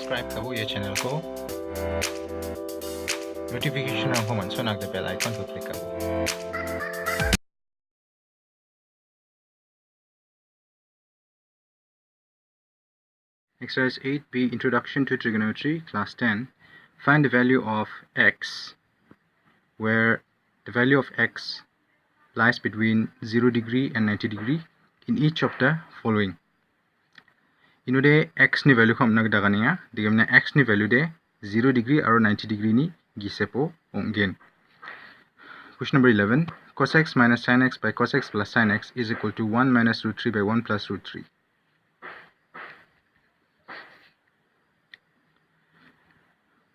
subscribe kabo ye channel ko notification ang human so nag bell icon ko click kabo. Exercise 8b, Introduction to Trigonometry, Class 10. Find the value of x where the value of x lies between 0 degree and 90 degree in each of the following. Inude x ni value kham nag daga niya digamna x ni value de 0 degree or 90 degree ni gisepo ongen. Question number 11. Cos x minus sin x by cos x plus sin x is equal to 1 minus root 3 by 1 plus root 3.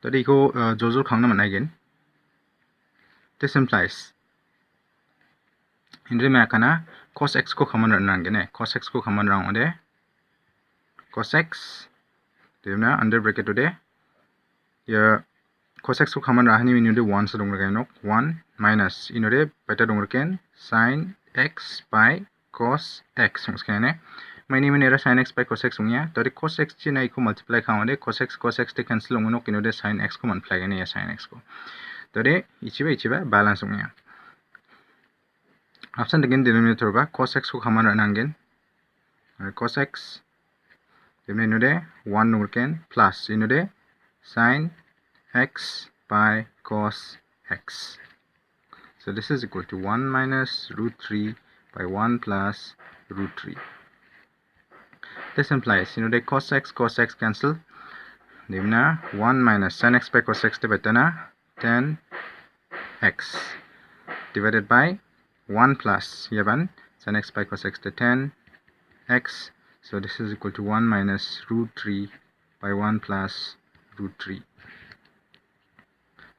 Tadi ko jojol khangna man again. This implies Indre me kana cos x ko khaman ran gene cos x ko khaman rang ode cos x devna under bracket ode ya cos x ko khaman rahani min ode 1 sa dong raga 1 minus inode beta dong raken sin x by cos x muskane many era sin x by cos x ungya tari cos x chi nai ko multiply khangode cos x te cancel ungono kinode sin x ko multiply gane ya sin x ko tari ichiba balance ungya. Option again denominator ba cos x ko khaman ranangen cos x demne inode 1 nurken plus inode sin x by cos x. So this is equal to 1 minus root 3 by 1 plus root 3. This implies inode cos x cancel demna 1 minus sin x by cos x de betana 10x divided by 1 plus yaban sin x by cos x to 10x. So this is equal to 1 minus root 3 by 1 plus root 3.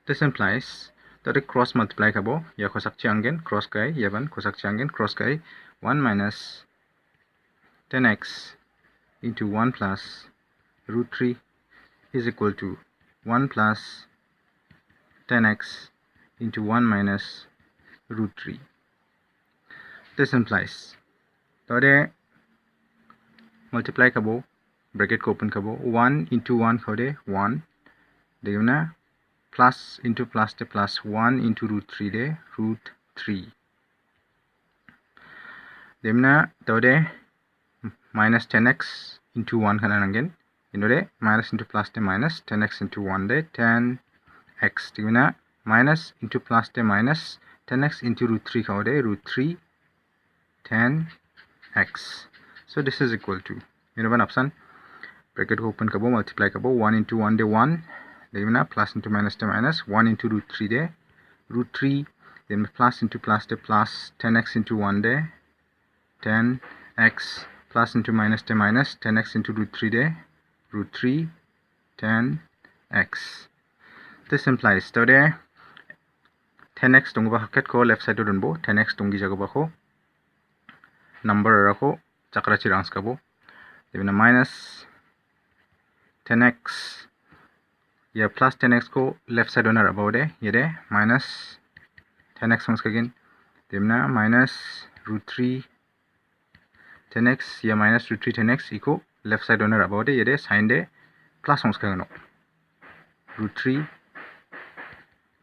This implies that a cross multiply kabo ya kosak changen cross kai yaban kosak changen cross kai 1 minus 10x into 1 plus root 3 is equal to 1 plus 10x into 1 minus root 3. This implies that multiply kabo bracket ko open kabo 1 into 1 khode 1 devna plus into plus de plus 1 into root 3 de root 3 devna tode minus 10x into 1 kanan again inode minus into plus de minus 10x into 1 de 10x devna minus into plus de minus 10x into root 3 khode root 3 10x. So this is equal to one option bracket open kabo multiply kabo 1 into 1 de 1 then plus into minus de minus 1 into root 3 de root 3 then plus into plus de plus 10x into 1 de 10x plus into minus de minus 10x into root 3 de root 3 10x. This implies that 10x dong ba haket ko left side don bo 10x dong gi jago ba ko number rako chakra chirans kabo devna minus 10x ya plus 10x ko left side on about yede minus 10x once again devna minus root 3 10x ya minus root 3 10x equal left side on about yede sin de plus once again root 3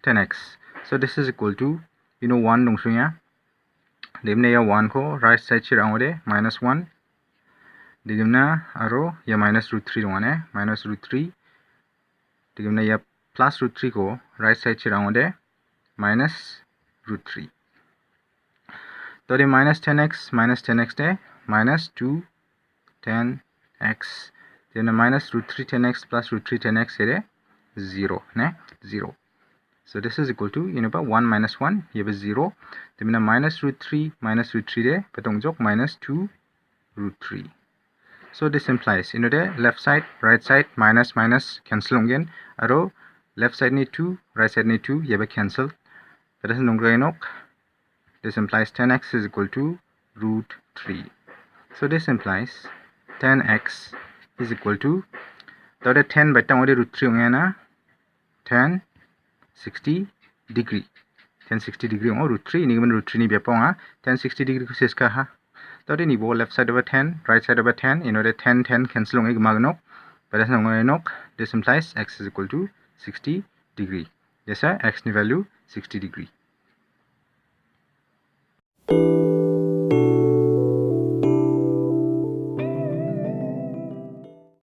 10x. So this is equal to 1 dong sunya devna ya 1 ko right side chirang ode minus 1 digimna aro ya minus root 3 dong ane minus root 3 digimna ya plus root 3 ko right side chirang ode minus root 3 to the minus 10x de minus 2 10x then minus root 3 10x plus root 3 10x ere 0 ne 0. So this is equal to 1 minus 1 ye 0 then minus root 3 de patong jok minus 2 root 3. So this implies the left side right side minus cancel again aro left side ni 2 right side ni 2 ye cancel that is nongrainok. This implies 10x is equal to root 3. So this implies 10x is equal to the 10 by tang root 3 ngena 10 60 degree 1060 degree root 3 ni root 3 ni beponga 1060 degree ko ses ka ha tadi ni bo left side over 10 right side over 10 the 10 cancel ngai magnok pada sangai nok this implies x is equal to 60 degree. Yes sir, x ni value 60 degree.